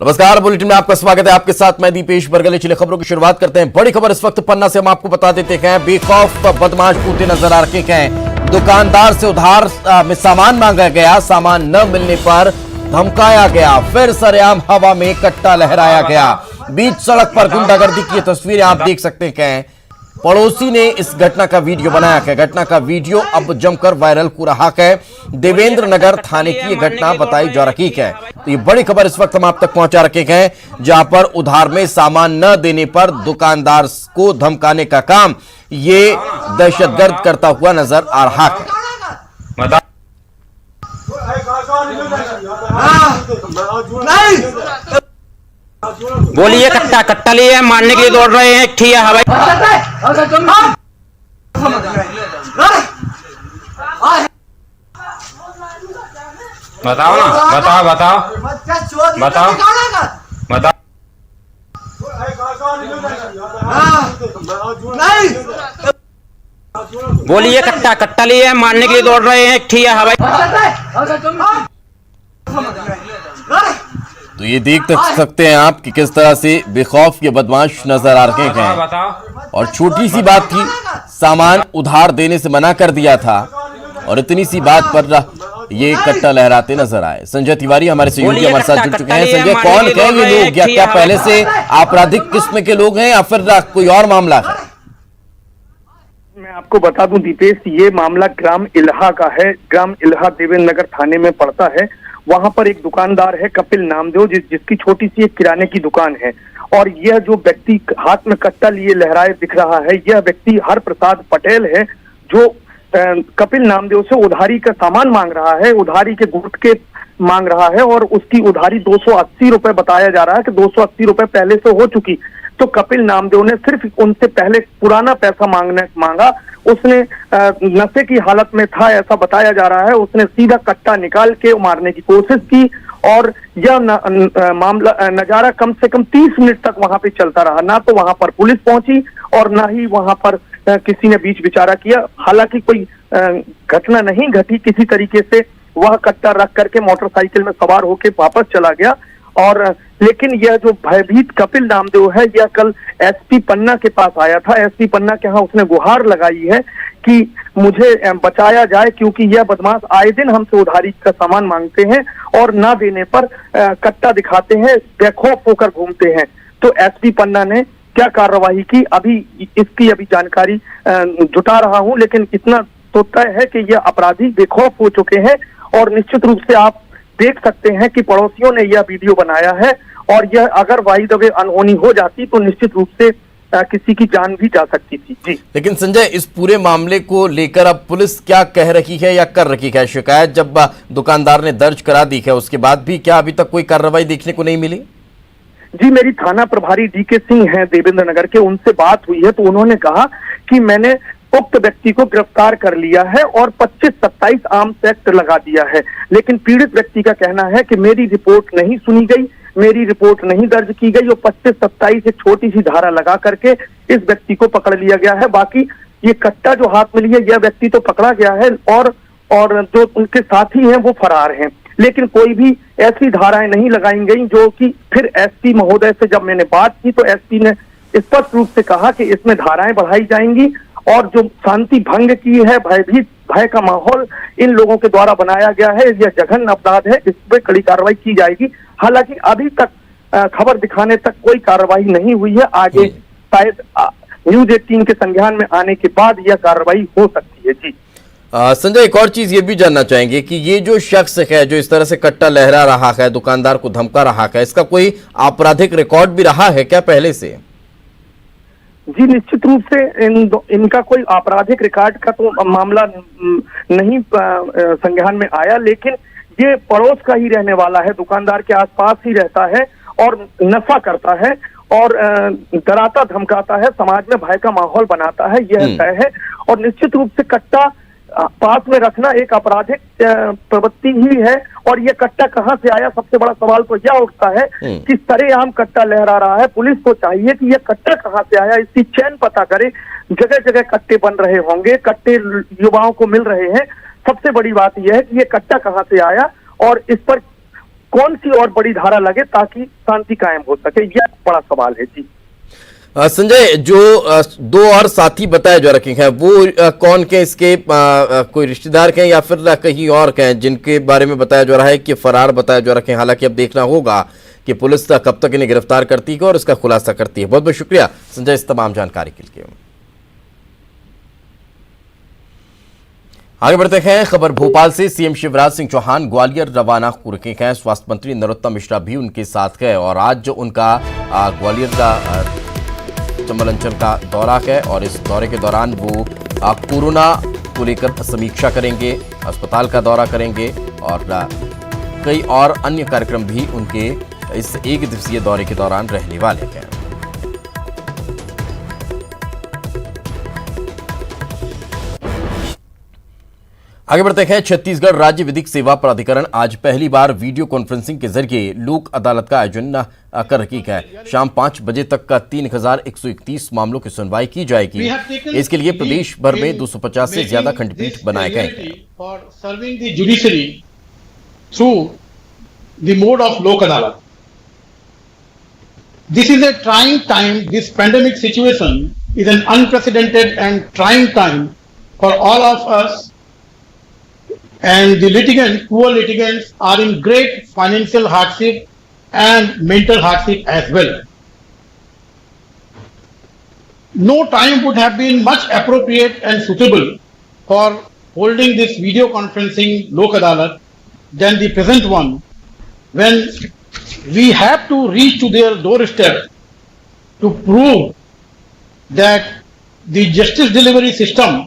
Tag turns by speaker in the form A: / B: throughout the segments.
A: नमस्कार, बुलेटिन में आपका स्वागत है। आपके साथ मैं दीपेश बरगले। चलिए खबरों की शुरुआत करते हैं। बड़ी खबर इस वक्त पन्ना से हम आपको बता देते हैं। बेखौफ बदमाश पूते नजर आ रखे हैं। दुकानदार से उधार में सामान मांगा गया, सामान न मिलने पर धमकाया गया, फिर सरेआम हवा में कट्टा लहराया गया। बीच सड़क पर गुंडागर्दी की तस्वीरें आप देख सकते हैं। पड़ोसी ने इस घटना का वीडियो बनाया है। घटना का वीडियो अब जमकर वायरल हो रहा है। देवेंद्र नगर थाने की यह घटना बताई जा रही है। तो ये बड़ी खबर इस वक्त हम आप तक पहुंचा रखे हैं, जहां पर उधार में सामान न देने पर दुकानदार को धमकाने का काम ये दहशतगर्द करता हुआ नजर आ रहा है।
B: बोलिए, कट्टा कट्टा लिए मारने के लिए दौड़ रहे हैं। ठीक है हवाई बताओ ना, बताओ बताओ बताओ बताओ। बोलिए, कट्टा कट्टा लिए मारने के लिए दौड़ रहे हैं। ठीक है हवाई।
A: तो ये देख सकते हैं आप कि किस तरह से बेखौफ ये बदमाश नजर आ रहे हैं। और छोटी सी बात थी, सामान उधार देने से मना कर दिया था और इतनी सी बात पर ये कट्टा लहराते नजर आए। संजय तिवारी हमारे सहयोगी हमारे साथ जुड़ चुके हैं। संजय, कौन है ये लोग, या क्या पहले से आपराधिक किस्म के लोग हैं या फिर कोई और मामला है?
C: मैं आपको बता दूं दीपेश, ये मामला ग्राम इल्हा का है। ग्राम इल्हा देवेंद्र नगर थाने में पड़ता है। वहां पर एक दुकानदार है कपिल नामदेव, जिसकी छोटी सी एक किराने की दुकान है। और यह जो व्यक्ति हाथ में कट्टा लिए लहराए दिख रहा है, यह व्यक्ति हर प्रसाद पटेल है, जो कपिल नामदेव से उधारी का सामान मांग रहा है, उधारी के गुटके मांग रहा है। और उसकी उधारी 280 रुपए बताया जा रहा है कि 280 रुपए पहले से हो चुकी। तो कपिल नामदेव ने सिर्फ उनसे पहले पुराना पैसा मांगा। उसने नशे की हालत में था ऐसा बताया जा रहा है। उसने सीधा कट्टा निकाल के मारने की कोशिश की और यह मामला नजारा कम से कम 30 मिनट तक वहां पे चलता रहा। ना तो वहां पर पुलिस पहुंची और ना ही वहां पर किसी ने बीच विचारा किया। हालांकि कोई घटना नहीं घटी। किसी तरीके से वह कट्टा रख करके मोटरसाइकिल में सवार होकर वापस चला गया। और लेकिन यह जो भयभीत कपिल नामदेव है, यह कल एसपी पन्ना के पास आया था। एसपी पन्ना के यहाँ उसने गुहार लगाई है कि मुझे बचाया जाए, क्योंकि यह बदमाश आए दिन हमसे उधारी का सामान मांगते हैं और ना देने पर कट्टा दिखाते हैं, बेखौफ होकर घूमते हैं। तो एसपी पन्ना ने क्या कार्रवाई की, अभी इसकी जानकारी जुटा रहा हूं। लेकिन इतना तो तय है कि यह अपराधी बेखौफ हो चुके हैं। और निश्चित रूप से आप देख सकते हैं कि पड़ोसियों ने यह वीडियो बनाया है। और यह अगर बाय द वे अनहोनी हो जाती तो निश्चित रूप से किसी की जान भी जा सकती थी। जी,
A: लेकिन संजय, इस पूरे मामले को लेकर अब पुलिस क्या कह रही है या कर रही है? शिकायत जब दुकानदार ने दर्ज करा दी है, उसके बाद भी क्या अभी तक कोई कार्रवाई देखने को नहीं मिली?
C: जी, मेरी थाना प्रभारी डीके सिंह हैं देवेंद्र नगर के, उनसे बात हुई है। तो उन्होंने कहा कि मैंने उक्त व्यक्ति को गिरफ्तार कर लिया है और 25-27 आर्म्स एक्ट लगा दिया है। लेकिन पीड़ित व्यक्ति का कहना है कि मेरी रिपोर्ट नहीं सुनी गई, मेरी रिपोर्ट नहीं दर्ज की गई और 25-27 एक छोटी सी धारा लगा करके इस व्यक्ति को पकड़ लिया गया है। बाकी ये कट्टा जो हाथ में लिया, यह व्यक्ति तो पकड़ा गया है और जो उनके साथी हैं वो फरार हैं। लेकिन कोई भी ऐसी धाराएं नहीं लगाई गई जो कि फिर एसपी महोदय से जब मैंने बात की तो एसपी ने स्पष्ट रूप से कहा कि इसमें धाराएं बढ़ाई जाएंगी और जो शांति भंग की है, भय का माहौल इन लोगों के द्वारा बनाया गया है, यह जघन्य अपराध है, इस पर कड़ी कार्रवाई की जाएगी। हालांकि अभी तक खबर दिखाने तक कोई कार्रवाई नहीं हुई है। आगे शायद न्यूज 18 के संज्ञान में आने के बाद यह कार्रवाई हो सकती है। जी
A: संजय, एक और चीज ये भी जानना चाहेंगे कि ये जो शख्स है जो इस तरह से कट्टा लहरा रहा है, दुकानदार को धमका रहा है, इसका कोई आपराधिक रिकॉर्ड भी रहा है क्या पहले से?
C: जी, निश्चित रूप से इनका कोई आपराधिक रिकॉर्ड का तो मामला नहीं संज्ञान में आया। लेकिन ये पड़ोस का ही रहने वाला है, दुकानदार के आसपास ही रहता है और नशा करता है और डराता धमकाता है, समाज में भय का माहौल बनाता है, यह तय है। और निश्चित रूप से कट्टा पास में रखना एक आपराधिक प्रवृत्ति ही है। और ये कट्टा कहां से आया, सबसे बड़ा सवाल तो यह उठता है कि सरेआम कट्टा लहरा रहा है। पुलिस को चाहिए कि यह कट्टा कहां से आया, इसकी चैन पता करे। जगह जगह कट्टे बन रहे होंगे, कट्टे युवाओं को मिल रहे हैं। सबसे बड़ी बात यह है कि ये कट्टा कहां से आया और इस पर कौन सी और बड़ी धारा लगे ताकि शांति कायम हो सके, यह बड़ा सवाल है जी।
A: संजय, जो दो और साथी बताए जा रखे हैं वो कौन के, इसके कोई रिश्तेदार के या फिर कहीं और के, जिनके बारे में बताया जा रहा है कि फरार बताया जा रखे हैं। हालांकि अब देखना होगा कि पुलिस कब तक इन्हें गिरफ्तार करती है और इसका खुलासा करती है। बहुत बहुत शुक्रिया संजय इस तमाम जानकारी के लिए। आगे बढ़ते हैं, खबर भोपाल से। सीएम शिवराज सिंह चौहान ग्वालियर रवाना हो रखे हैं। स्वास्थ्य मंत्री नरोत्तम मिश्रा भी उनके साथ गए और आज जो उनका ग्वालियर का चंबल अंचल का दौरा है और इस दौरे के दौरान वो कोरोना को लेकर समीक्षा करेंगे, अस्पताल का दौरा करेंगे और कई और अन्य कार्यक्रम भी उनके इस एक दिवसीय दौरे के दौरान रहने वाले हैं। आगे बढ़ते हैं, छत्तीसगढ़ राज्य विधिक सेवा प्राधिकरण आज पहली बार वीडियो कॉन्फ्रेंसिंग के जरिए लोक अदालत का आयोजन कर रही है। शाम 5 बजे तक का 3131 मामलों की सुनवाई की जाएगी। इसके लिए प्रदेश भर में 250 से ज्यादा खंडपीठ बनाए गए हैं।
D: This is a trying time. This pandemic situation is an unprecedented and trying time for all of us. And the litigants, poor litigants, are in great financial hardship and mental hardship as well. No time would have been much appropriate and suitable for holding this video conferencing Lok Adalat than the present one, when we have to reach to their doorstep to prove that the justice delivery system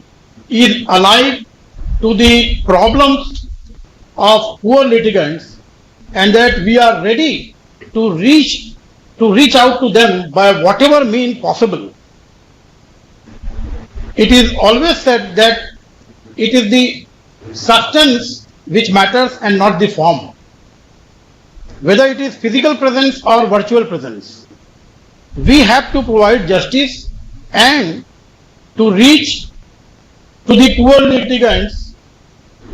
D: is alive to the problems of poor litigants and that we are ready to reach out to them by whatever means possible. It is always said that it is the substance which matters and not the form, whether it is physical presence or virtual presence. We have to provide justice and to reach to the poor litigants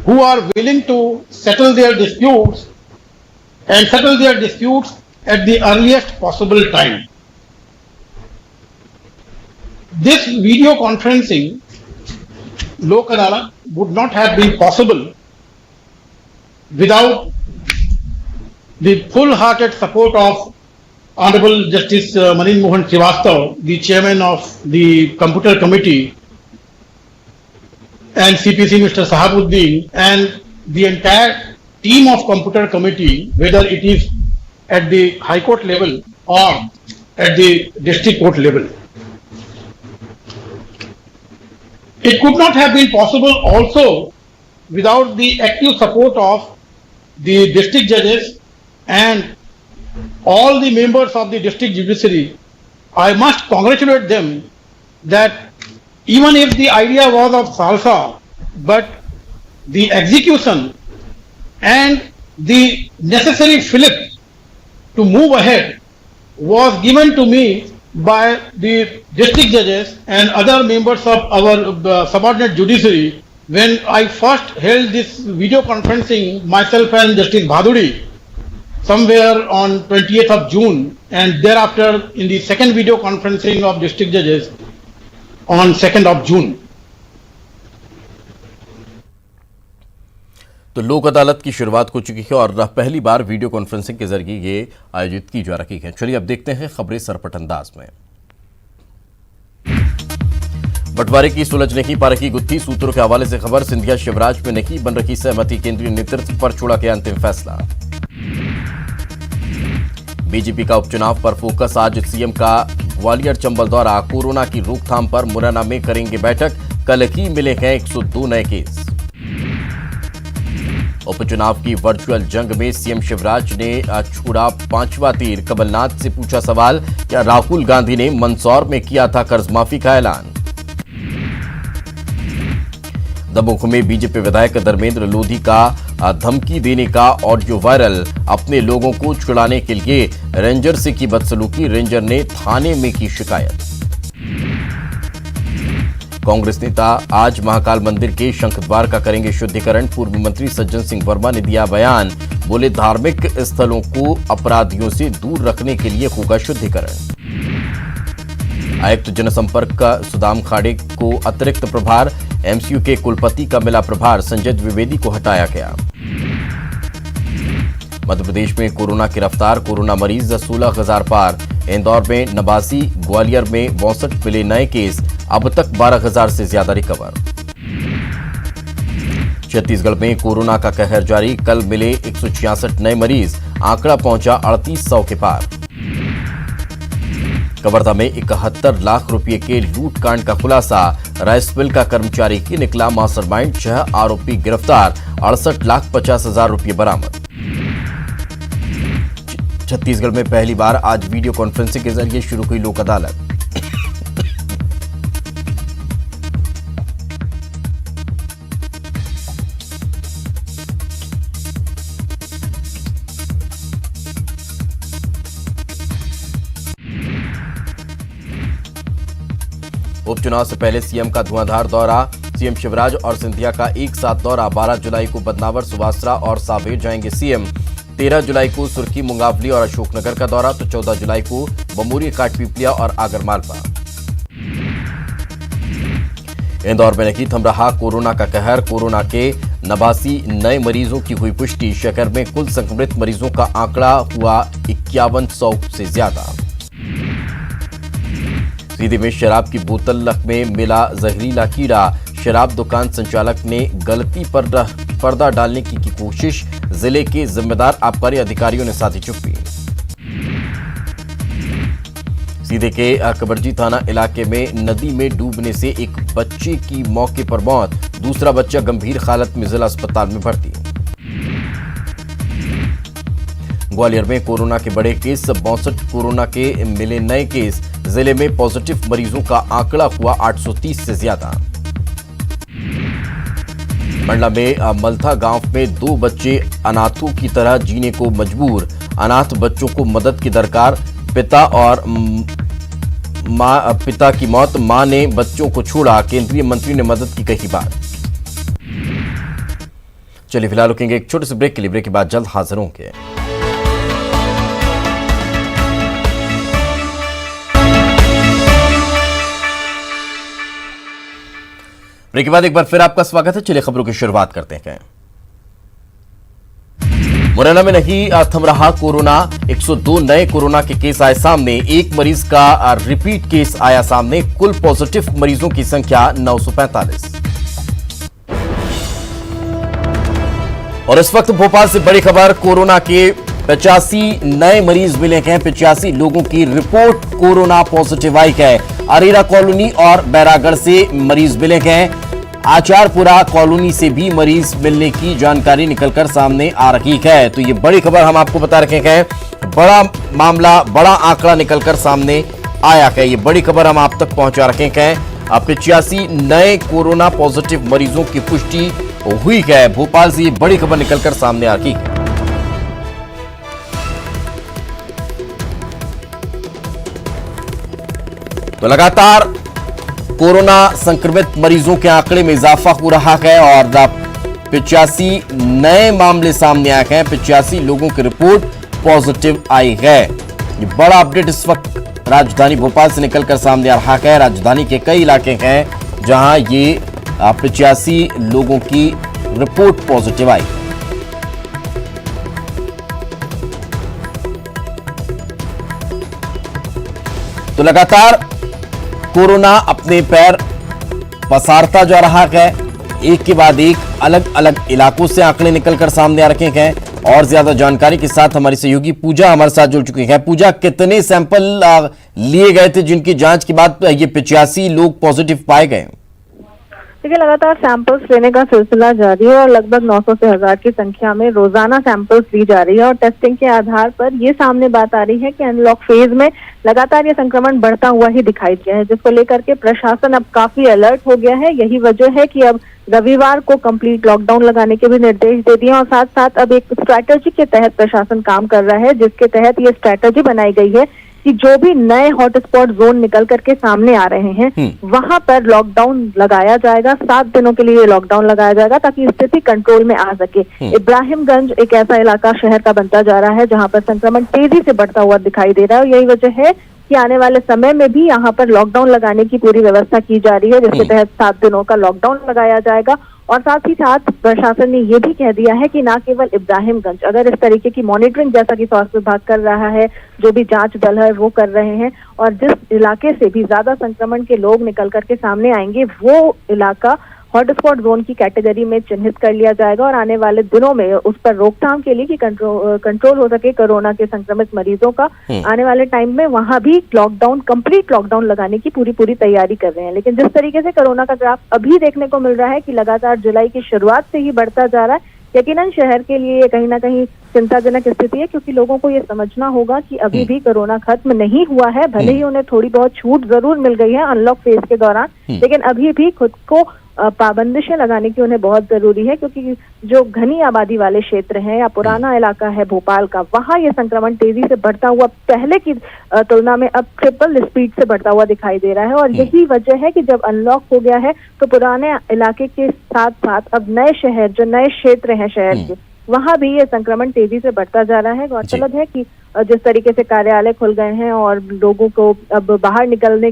D: who are willing to settle their disputes and settle their disputes at the earliest possible time. This video conferencing Lok Adalat would not have been possible without the full-hearted support of Honorable Justice Manin Mohan Srivastava, the chairman of the Computer Committee, and CPC Mr. Sahabuddin, and the entire team of Computer Committee, whether it is at the High Court level or at the District Court level. It could not have been possible also without the active support of the district judges and all the members of the district judiciary. I must congratulate them that even if the idea was of salsa, but the execution and the necessary fillip to move ahead was given to me by the district judges and other members of our subordinate judiciary when I first held this video conferencing, myself and Justice Bhaduri, somewhere on 28th of June, and thereafter in the second video conferencing of district judges on 2nd of June.
A: तो लोक अदालत की शुरुआत हो चुकी है और पहली बार वीडियो कॉन्फ्रेंसिंग के जरिए ये आयोजित की जा रही है। चलिए अब देखते हैं खबरें सरपट अंदाज में। बंटवारे की सुलझ नहीं पा रही गुत्थी, सूत्रों के हवाले से खबर। सिंधिया शिवराज में नहीं बन रही सहमति, केंद्रीय नेतृत्व पर छोड़ा गया अंतिम फैसला। बीजेपी का उपचुनाव पर फोकस, आज सीएम का ग्वालियर चंबल दौरा। कोरोना की रोकथाम पर मुरैना में करेंगे बैठक, कल ही मिले हैं 102 नए केस। उपचुनाव की वर्चुअल जंग में सीएम शिवराज ने छोड़ा 5वां तीर। कमलनाथ से पूछा सवाल, क्या राहुल गांधी ने मंदसौर में किया था कर्ज माफी का ऐलान। दमोह में बीजेपी विधायक धर्मेंद्र लोधी का धमकी देने का ऑडियो वायरल। अपने लोगों को छुड़ाने के लिए रेंजर से की बदसलूकी, रेंजर ने थाने में की शिकायत। कांग्रेस नेता आज महाकाल मंदिर के शंख द्वार का करेंगे शुद्धिकरण। पूर्व मंत्री सज्जन सिंह वर्मा ने दिया बयान, बोले धार्मिक स्थलों को अपराधियों से दूर रखने के लिए होगा शुद्धिकरण। आयुक्त जनसंपर्क सुदाम खाड़े को अतिरिक्त प्रभार, एमसीयू के कुलपति का मिला प्रभार, संजय द्विवेदी को हटाया गया। मध्य प्रदेश में कोरोना की रफ्तार, कोरोना मरीज 16,000 पार। इंदौर में 89, ग्वालियर में 62 मिले नए केस, अब तक 12,000 से ज्यादा रिकवर। छत्तीसगढ़ में कोरोना का कहर जारी, कल मिले 166 नए मरीज, आंकड़ा पहुंचा 3800 के पार। कवर्धा में 71 लाख रुपए के लूटकांड का खुलासा, राइस मिल का कर्मचारी ही निकला मास्टरमाइंड, 6 आरोपी गिरफ्तार, 68,50,000 रुपए बरामद। छत्तीसगढ़ में पहली बार आज वीडियो कॉन्फ्रेंसिंग के जरिए शुरू हुई लोक अदालत। उपचुनाव से पहले सीएम का धुआंधार दौरा, सीएम शिवराज और सिंधिया का एक साथ दौरा। 12 जुलाई को बदनावर, सुवासरा और सावेर जाएंगे सीएम। 13 जुलाई को सुर्खी, मुंगावली और अशोकनगर का दौरा, तो 14 जुलाई को बमूरी, काठपीपलिया और आगरमालवा। इंदौर में नहीं थम रहा कोरोना का कहर, कोरोना के 89 नए मरीजों की हुई पुष्टि। शहर में कुल संक्रमित मरीजों का आंकड़ा हुआ 5100 से ज्यादा। सीधी में शराब की बोतल में मिला जहरीला कीड़ा, शराब दुकान संचालक ने गलती पर पर्दा डालने की कोशिश, जिले के जिम्मेदार आबकारी अधिकारियों ने साधी चुप्पी। सीधे के कबरजी थाना इलाके में नदी में डूबने से एक बच्चे की मौके पर मौत, दूसरा बच्चा गंभीर हालत में जिला अस्पताल में भर्ती। ग्वालियर में कोरोना के बड़े केस, 62 कोरोना के मिले नए केस, जिले में पॉजिटिव मरीजों का आंकड़ा हुआ 830 से ज्यादा। मंडला में मलथा गांव में 2 बच्चे अनाथों की तरह जीने को मजबूर, अनाथ बच्चों को मदद की दरकार। पिता की मौत, मां ने बच्चों को छोड़ा, केंद्रीय मंत्री ने मदद की कही बात। चलिए फिलहाल रुकेंगे एक छोटे से ब्रेक के लिए, ब्रेक के बाद जल्द हाजिर होंगे। ब्रेक के बाद एक बार फिर आपका स्वागत है। चलिए खबरों की शुरुआत करते हैं। मुरैना में नहीं थम रहा कोरोना, 102 नए कोरोना के केस आए सामने, एक मरीज का रिपीट केस आया सामने, कुल पॉजिटिव मरीजों की संख्या 945। और इस वक्त भोपाल से बड़ी खबर, कोरोना के 85 नए मरीज मिले हैं, 85 लोगों की रिपोर्ट कोरोना पॉजिटिव आई है। अरेरा कॉलोनी और बैरागढ़ से मरीज मिले हैं, आचारपुरा कॉलोनी से भी मरीज मिलने की जानकारी निकलकर सामने आ रही है। तो ये बड़ी खबर हम आपको बता रखे हैं, बड़ा मामला, बड़ा आंकड़ा निकलकर सामने आया है। ये बड़ी खबर हम आप तक पहुंचा रखे हैं। 85 नए कोरोना पॉजिटिव मरीजों की पुष्टि हुई है। भोपाल से ये बड़ी खबर निकलकर सामने आ रही है। तो लगातार कोरोना संक्रमित मरीजों के आंकड़े में इजाफा हो रहा है और 85 नए मामले सामने आए हैं, 85 लोगों की रिपोर्ट पॉजिटिव आई है। ये बड़ा अपडेट इस वक्त राजधानी भोपाल से निकलकर सामने आ रहा है। राजधानी के कई इलाके हैं जहां ये 85 लोगों की रिपोर्ट पॉजिटिव आई। तो लगातार कोरोना अपने पैर पसारता जा रहा है, एक के बाद एक अलग अलग इलाकों से आंकड़े निकलकर सामने आ रखे हैं। और ज्यादा जानकारी के साथ हमारी सहयोगी पूजा हमारे साथ जुड़ चुकी है। पूजा, कितने सैंपल लिए गए थे जिनकी जांच के बाद ये 85 लोग पॉजिटिव पाए गए?
E: देखिए, लगातार सैंपल्स लेने का सिलसिला जारी है और लगभग 900 से 1000 की संख्या में रोजाना सैंपल्स ली जा रही है। और टेस्टिंग के आधार पर ये सामने बात आ रही है कि अनलॉक फेज में लगातार ये संक्रमण बढ़ता हुआ ही दिखाई दिया है, जिसको लेकर के प्रशासन अब काफी अलर्ट हो गया है। यही वजह है कि अब रविवार को कंप्लीट लॉकडाउन लगाने के भी निर्देश दे दिए और साथ साथ अब एक स्ट्रैटेजी के तहत प्रशासन काम कर रहा है, जिसके तहत ये स्ट्रैटेजी बनाई गई है कि जो भी नए हॉटस्पॉट जोन निकल करके सामने आ रहे हैं वहां पर लॉकडाउन लगाया जाएगा। 7 दिनों के लिए लॉकडाउन लगाया जाएगा ताकि स्थिति कंट्रोल में आ सके। इब्राहिमगंज एक ऐसा इलाका शहर का बनता जा रहा है जहां पर संक्रमण तेजी से बढ़ता हुआ दिखाई दे रहा है और यही वजह है कि आने वाले समय में भी यहाँ पर लॉकडाउन लगाने की पूरी व्यवस्था की जा रही है, जिसके तहत 7 दिनों का लॉकडाउन लगाया जाएगा। और साथ ही साथ प्रशासन ने ये भी कह दिया है कि न केवल इब्राहिमगंज, अगर इस तरीके की मॉनिटरिंग जैसा कि स्वास्थ्य विभाग कर रहा है, जो भी जांच दल है वो कर रहे हैं, और जिस इलाके से भी ज्यादा संक्रमण के लोग निकल करके सामने आएंगे वो इलाका हॉटस्पॉट जोन की कैटेगरी में चिन्हित कर लिया जाएगा और आने वाले दिनों में उस पर रोकथाम के लिए कि कंट्रोल हो सके कोरोना के संक्रमित मरीजों का, आने वाले टाइम में वहां भी लॉकडाउन, कंप्लीट लॉकडाउन लगाने की पूरी तैयारी कर रहे हैं। लेकिन जिस तरीके से कोरोना का ग्राफ अभी देखने को मिल रहा है कि लगातार जुलाई की शुरुआत से ही बढ़ता जा रहा है, यकीनन शहर के लिए कहीं ना कहीं चिंताजनक स्थिति है, क्योंकि लोगों को ये समझना होगा कि अभी भी कोरोना खत्म नहीं हुआ है। भले ही उन्हें थोड़ी बहुत छूट जरूर मिल गई है अनलॉक फेज के दौरान, लेकिन अभी भी खुद को पाबंदिशें लगाने की उन्हें बहुत जरूरी है, क्योंकि जो घनी आबादी वाले क्षेत्र हैं या पुराना इलाका है भोपाल का, वहां ये संक्रमण तेजी से बढ़ता हुआ पहले की तुलना में अब ट्रिपल स्पीड से बढ़ता हुआ दिखाई दे रहा है। और यही वजह है कि जब अनलॉक हो गया है तो पुराने इलाके के साथ साथ अब नए शहर, जो नए क्षेत्र हैं शहर के, वहां भी ये संक्रमण तेजी से बढ़ता जा रहा है। गौरतलब है कि जिस तरीके से कार्यालय खुल गए हैं और लोगों को अब बाहर निकल रहे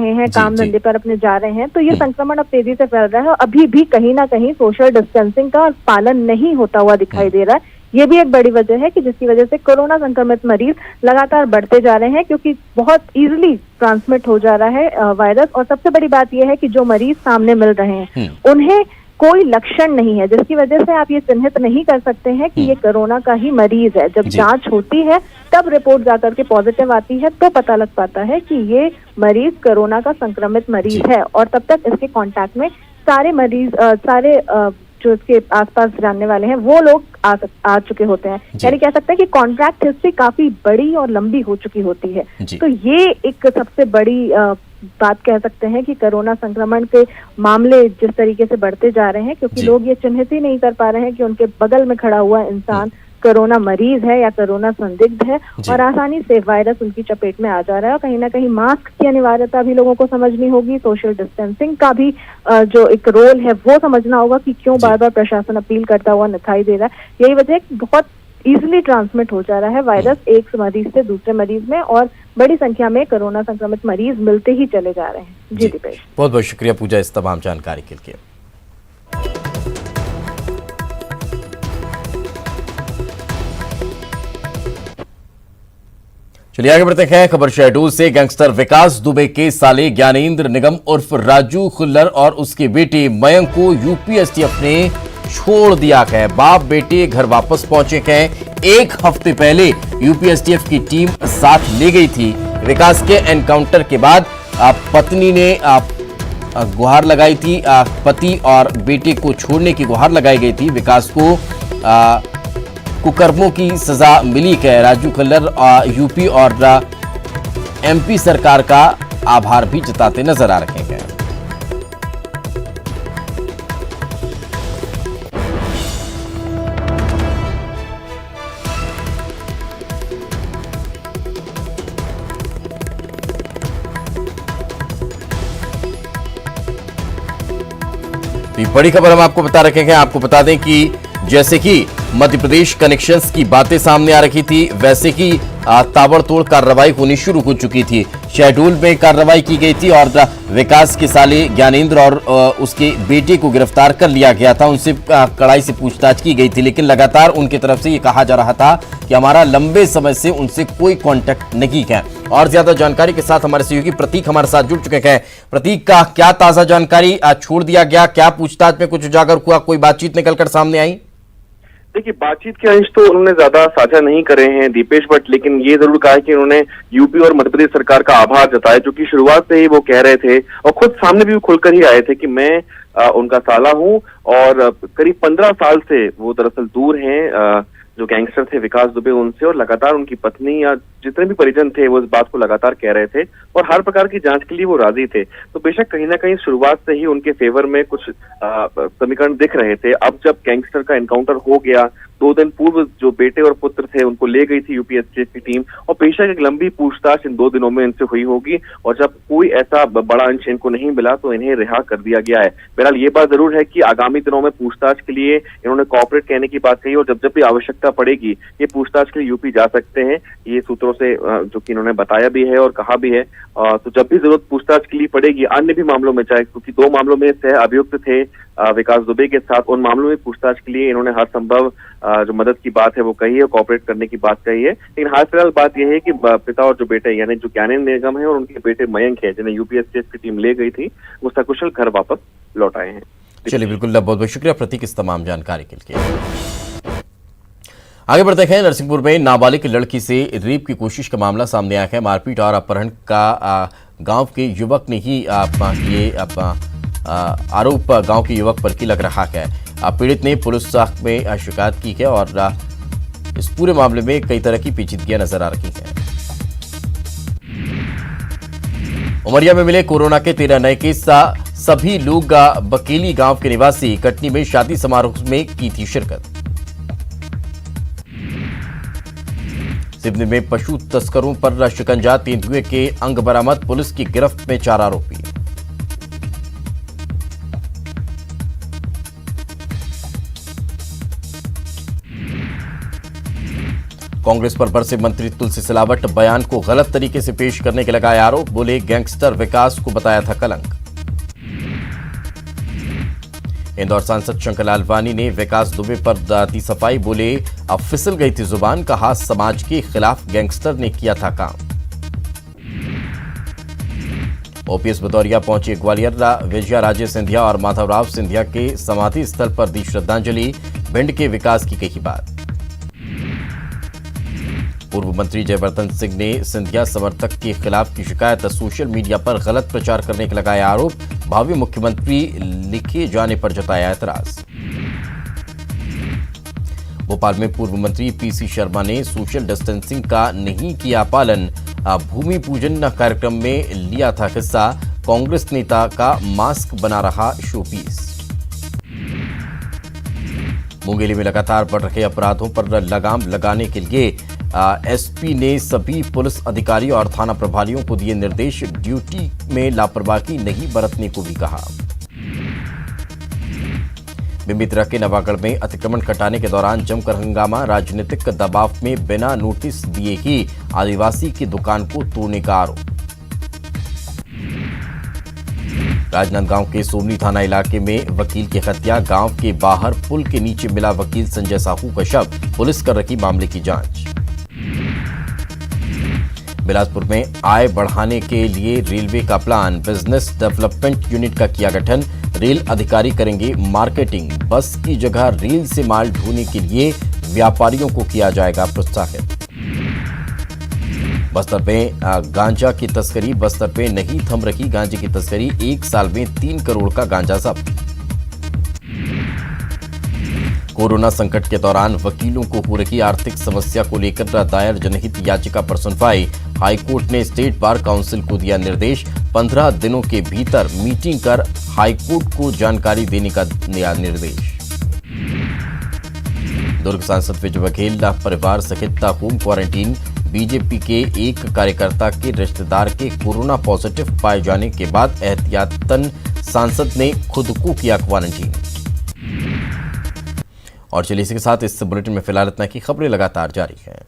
E: हैं, काम धंधे पर अपने जा रहे हैं, तो ये संक्रमण अब तेजी से फैल रहा है और अभी भी कहीं ना कहीं सोशल डिस्टेंसिंग का पालन नहीं होता हुआ दिखाई दे रहा है। ये भी एक बड़ी वजह है कि जिसकी वजह से कोरोना संक्रमित मरीज लगातार बढ़ते जा रहे हैं, क्योंकि बहुत इजीली ट्रांसमिट हो जा रहा है वायरस। और सबसे बड़ी बात यह है कि जो मरीज सामने मिल रहे हैं उन्हें कोई लक्षण नहीं है, जिसकी वजह से आप ये चिन्हित नहीं कर सकते हैं कि ये कोरोना का ही मरीज है। जब जांच होती है तब रिपोर्ट जाकर के पॉजिटिव आती है तो पता लग पाता है कि ये मरीज कोरोना का संक्रमित मरीज है, और तब तक इसके कांटेक्ट में सारे मरीज जो इसके आसपास जानने वाले हैं वो लोग आ चुके होते हैं। यानी कह सकते हैं कि कॉन्ट्रैक्ट हिस्ट्री काफी बड़ी और लंबी हो चुकी होती है। तो ये एक सबसे बड़ी बात कह सकते हैं कि कोरोना संक्रमण के मामले जिस तरीके से बढ़ते जा रहे हैं, क्योंकि लोग ये चिन्हित ही नहीं कर पा रहे हैं कि उनके बगल में खड़ा हुआ इंसान कोरोना मरीज है या कोरोना संदिग्ध है, और आसानी से वायरस उनकी चपेट में आ जा रहा है। और कहीं ना कहीं मास्क की अनिवार्यता भी लोगों को समझनी होगी, सोशल डिस्टेंसिंग का भी जो एक रोल है वो समझना होगा कि क्यों बार बार प्रशासन अपील करता हुआ दिखाई दे रहा है। यही वजह है कि बहुत इजिली ट्रांसमिट हो जा रहा है वायरस एक मरीज से दूसरे मरीज में, और बड़ी संख्या में कोरोना संक्रमित मरीज मिलते ही चले जा रहे हैं। जी दीपेश,
A: बहुत बहुत शुक्रिया पूजा इस तमाम जानकारी के लिए। चलिए आगे बढ़ते हैं खबर शहडोल से। गैंगस्टर विकास दुबे के साले ज्ञानेंद्र निगम उर्फ राजू खुल्लर और उसके बेटे मयंक को यूपीएसटीएफ ने छोड़ दिया है। बाप बेटे घर वापस पहुंचे हैं। एक हफ्ते पहले यूपीएसटीएफ की टीम साथ ले गई थी। विकास के एनकाउंटर के बाद पत्नी ने गुहार लगाई थी, पति और बेटे को छोड़ने की गुहार लगाई गई थी। विकास को कुकर्मों की सजा मिली है। राजू खुल्लर यूपी और एमपी सरकार का आभार भी जताते नजर आ रहे हैं। बड़ी खबर हम आपको बता रखे हैं। आपको बता दें कि जैसे कि मध्य प्रदेश कनेक्शंस की बातें सामने आ रही थी, वैसे ही ताबड़तोड़ कार्रवाई होनी शुरू हो चुकी थी। शहडोल में कार्रवाई की गई थी और विकास के साले ज्ञानेंद्र और उसके बेटे को गिरफ्तार कर लिया गया था। उनसे कड़ाई से पूछताछ की गई थी, लेकिन लगातार उनकी तरफ से ये कहा जा रहा था कि हमारा लंबे समय से उनसे कोई कांटेक्ट नहीं है। और ज्यादा जानकारी के साथ हमारे सहयोगी प्रतीक हमारे साथ जुड़ चुके हैं। प्रतीक, का क्या ताजा जानकारी? छोड़ दिया गया, क्या पूछताछ में कुछ उजागर हुआ, कोई बातचीत निकलकर सामने आई?
F: देखिए, बातचीत के अंश तो उन्होंने ज्यादा साझा नहीं करे हैं दीपेश, बट लेकिन ये जरूर कहा है कि उन्होंने यूपी और मध्य प्रदेश सरकार का आभार जताया, जो कि शुरुआत से ही वो कह रहे थे और खुद सामने भी खुलकर ही आए थे कि मैं उनका साला हूं और करीब 15 साल से वो दरअसल दूर हैं जो गैंगस्टर थे विकास दुबे उनसे, और लगातार उनकी पत्नी या जितने भी परिजन थे वो इस बात को लगातार कह रहे थे और हर प्रकार की जांच के लिए वो राजी थे। तो बेशक कहीं ना कहीं शुरुआत से ही उनके फेवर में कुछ समीकरण दिख रहे थे। अब जब गैंगस्टर का एनकाउंटर हो गया 2 दिन पूर्व जो बेटे और पुत्र थे उनको ले गई थी यूपी एसटीएफ की टीम, और पेशा की लंबी पूछताछ इन 2 दिनों में इनसे हुई होगी, और जब कोई ऐसा बड़ा अंश इनको नहीं मिला तो इन्हें रिहा कर दिया गया है। बहरहाल ये बात जरूर है कि आगामी दिनों में पूछताछ के लिए इन्होंने कॉपरेट कहने की बात कही, और जब जब भी आवश्यकता पड़ेगी ये पूछताछ के लिए यूपी जा सकते हैं, ये सूत्रों से जो कि इन्होंने बताया भी है और कहा भी है। तो जब भी जरूरत पूछताछ के लिए पड़ेगी अन्य भी मामलों में, चाहे क्योंकि 2 मामलों में सह अभियुक्त थे विकास दुबे के साथ, उन मामलों में पूछताछ के लिए इन्होंने हर संभव जो मदद की बात है वो कही है, कॉपरेट करने की बात कही है। लेकिन हाल फिलहाल बात यह है कि पिता और जो बेटे यानी जो ज्ञानेंद्र निगम है और उनके बेटे मयंक है, जिन्हें यूपी एसटीएफ की टीम ले गई थी, वो सकुशल घर वापस लौट आए हैं।
A: चलिए, बिल्कुल, बहुत बहुत शुक्रिया प्रतीक इस तमाम जानकारी के लिए। आगे बढ़ते हैं। नरसिंहपुर में नाबालिग लड़की से रेप की कोशिश का मामला सामने आया है। मारपीट और अपहरण का गांव के युवक ने ही आरोप गांव के युवक पर की लग रहा है। पीड़ित ने पुलिस में शिकायत की है और इस पूरे मामले में कई तरह की पेचीदगियां नजर आ रही हैं। उमरिया में मिले कोरोना के 13 नए केस। सभी लोग बकेली गांव के निवासी कटनी में शादी समारोह में की थी शिरकत। सिवनी में पशु तस्करों पर शिकंजा, तेंदुए के अंग बरामद, पुलिस की गिरफ्त में 4 आरोपी। कांग्रेस पर बरसे मंत्री तुलसी सिलावट, बयान को गलत तरीके से पेश करने के लगाए आरोप, बोले गैंगस्टर विकास को बताया था कलंक। इंदौर सांसद शंकर लालवानी ने विकास दुबे पर दी सफाई, बोले अब फिसल गई थी जुबान, कहा समाज के खिलाफ गैंगस्टर ने किया था काम। ओपीएस भदौरिया पहुंचे ग्वालियर, विजया राजे सिंधिया और माधवराव सिंधिया के समाधि स्थल पर दी श्रद्धांजलि, भिंड के विकास की कही बात। पूर्व मंत्री जयवर्धन सिंह ने सिंधिया समर्थक के खिलाफ की शिकायत, सोशल मीडिया पर गलत प्रचार करने के लगाए आरोप, भावी मुख्यमंत्री लिखे जाने पर जताया ऐतराज। भोपाल में पूर्व मंत्री पीसी शर्मा ने सोशल डिस्टेंसिंग का नहीं किया पालन, भूमि पूजन कार्यक्रम में लिया था हिस्सा, कांग्रेस नेता का मास्क बना रहा शोपीस। मुंगेली में लगातार बढ़ रहे अपराधों पर लगाम लगाने के लिए एसपी ने सभी पुलिस अधिकारी और थाना प्रभारियों को दिए निर्देश, ड्यूटी में लापरवाही नहीं बरतने को भी कहा। बेमेतरा के नवागढ़ में अतिक्रमण हटाने के दौरान जमकर हंगामा, राजनीतिक दबाव में बिना नोटिस दिए ही आदिवासी की दुकान को तोड़ने का आरोप। राजनांदगांव के सोमनी थाना इलाके में वकील की हत्या, गांव के बाहर पुल के नीचे मिला वकील संजय साहू का शव, पुलिस कर रही मामले की जांच। बिलासपुर में आय बढ़ाने के लिए रेलवे का प्लान, बिजनेस डेवलपमेंट यूनिट का किया गठन, रेल अधिकारी करेंगे मार्केटिंग, बस की जगह रेल से माल ढोने के लिए व्यापारियों को किया जाएगा प्रोत्साहित। बस्तर में गांजा की तस्करी, बस्तर में नहीं थम रही गांजे की तस्करी, 1 साल में 3 करोड़ का गांजा जब्त। कोरोना संकट के दौरान वकीलों को हो रही आर्थिक समस्या को लेकर दायर जनहित याचिका पर सुनवाई, हाईकोर्ट ने स्टेट बार काउंसिल को दिया निर्देश, 15 दिनों के भीतर मीटिंग कर हाईकोर्ट को जानकारी देने का दिया निर्देश। दुर्ग सांसद विजय बघेल परिवार सहित होम क्वारंटीन, बीजेपी के एक कार्यकर्ता के रिश्तेदार के कोरोना पॉजिटिव पाए जाने के बाद एहतियातन सांसद ने खुद को किया क्वारंटीन। और चलिए इसी के साथ इस बुलेटिन में फिलहाल इतना की खबरें लगातार जारी हैं।